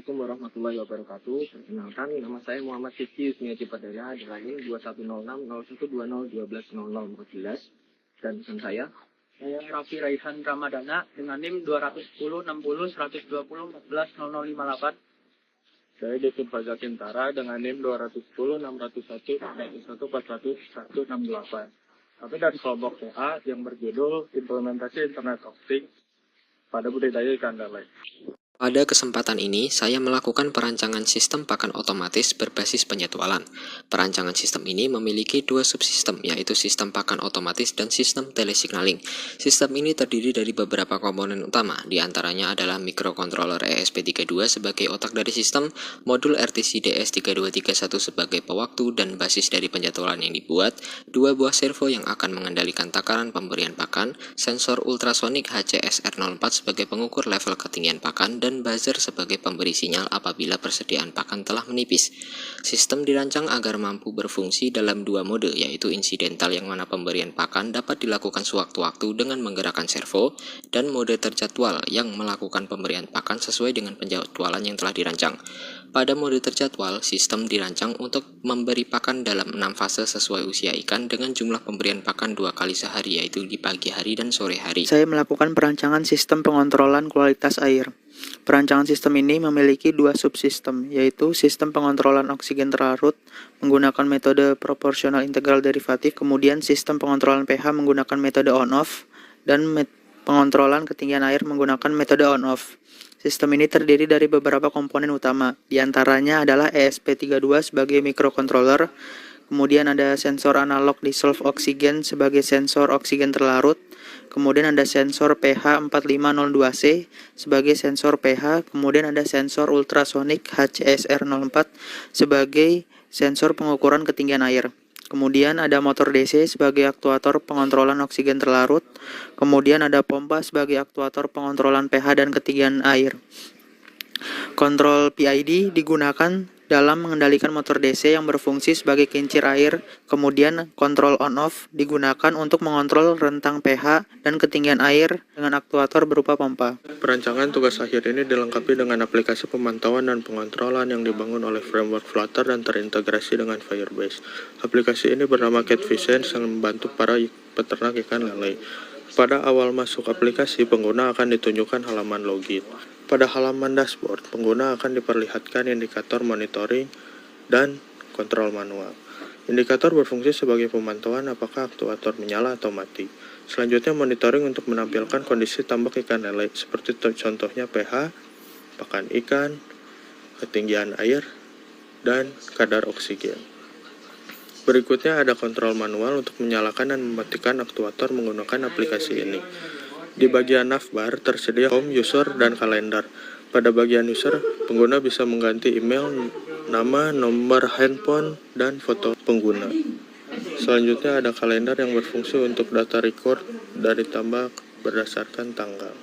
Assalamualaikum warahmatullahi wabarakatuh. Perkenalkan, nama saya Muhammad Rizky Yusmia Cipadaya dengan NIM 2106-0120-120014. Dan pesan saya Raffi Raihan Ramadana dengan NIM 210-60-120-140058. Saya David Fajar Kintara dengan NIM 210-601-141-168. Kami dari kelompok CA yang berjudul Implementasi Internet of Things pada budidaya ikan lele. Pada kesempatan ini, saya melakukan perancangan sistem pakan otomatis berbasis penjadwalan. Perancangan sistem ini memiliki dua subsistem, yaitu sistem pakan otomatis dan sistem telesignaling. Sistem ini terdiri dari beberapa komponen utama, diantaranya adalah microcontroller ESP32 sebagai otak dari sistem, modul RTC DS3231 sebagai pewaktu dan basis dari penjadwalan yang dibuat, dua buah servo yang akan mengendalikan takaran pemberian pakan, sensor ultrasonik HCSR04 sebagai pengukur level ketinggian pakan, dan buzzer sebagai pemberi sinyal apabila persediaan pakan telah menipis. Sistem dirancang agar mampu berfungsi dalam dua mode, yaitu insidental yang mana pemberian pakan dapat dilakukan sewaktu-waktu dengan menggerakkan servo, dan mode terjadwal yang melakukan pemberian pakan sesuai dengan penjadwalan yang telah dirancang. Pada mode terjadwal, sistem dirancang untuk memberi pakan dalam 6 fase sesuai usia ikan dengan jumlah pemberian pakan 2 kali sehari, yaitu di pagi hari dan sore hari. Saya melakukan perancangan sistem pengontrolan kualitas air. Perancangan sistem ini memiliki dua subsistem, yaitu sistem pengontrolan oksigen terlarut menggunakan metode proporsional integral derivatif, kemudian sistem pengontrolan pH menggunakan metode on-off, dan pengontrolan ketinggian air menggunakan metode on-off. Sistem ini terdiri dari beberapa komponen utama, diantaranya adalah ESP32 sebagai microcontroller, kemudian ada sensor analog dissolved oksigen sebagai sensor oksigen terlarut, kemudian ada sensor pH 4502C sebagai sensor pH, kemudian ada sensor ultrasonik HCSR04 sebagai sensor pengukuran ketinggian air. Kemudian ada motor DC sebagai aktuator pengontrolan oksigen terlarut, kemudian ada pompa sebagai aktuator pengontrolan pH dan ketinggian air. Kontrol PID digunakan dalam mengendalikan motor DC yang berfungsi sebagai kincir air, kemudian kontrol on-off digunakan untuk mengontrol rentang pH dan ketinggian air dengan aktuator berupa pompa. Perancangan tugas akhir ini dilengkapi dengan aplikasi pemantauan dan pengontrolan yang dibangun oleh framework Flutter dan terintegrasi dengan Firebase. Aplikasi ini bernama CatVision yang membantu para peternak ikan lele. Pada awal masuk aplikasi, pengguna akan ditunjukkan halaman login. Pada halaman dashboard, pengguna akan diperlihatkan indikator monitoring dan kontrol manual. Indikator berfungsi sebagai pemantauan apakah aktuator menyala atau mati. Selanjutnya monitoring untuk menampilkan kondisi tambak ikan lele, seperti contohnya pH, pakan ikan, ketinggian air, dan kadar oksigen. Berikutnya ada kontrol manual untuk menyalakan dan mematikan aktuator menggunakan aplikasi ini. Di bagian navbar tersedia home, user, dan kalender. Pada bagian user, pengguna bisa mengganti email, nama, nomor handphone, dan foto pengguna. Selanjutnya ada kalender yang berfungsi untuk data record dari tambak berdasarkan tanggal.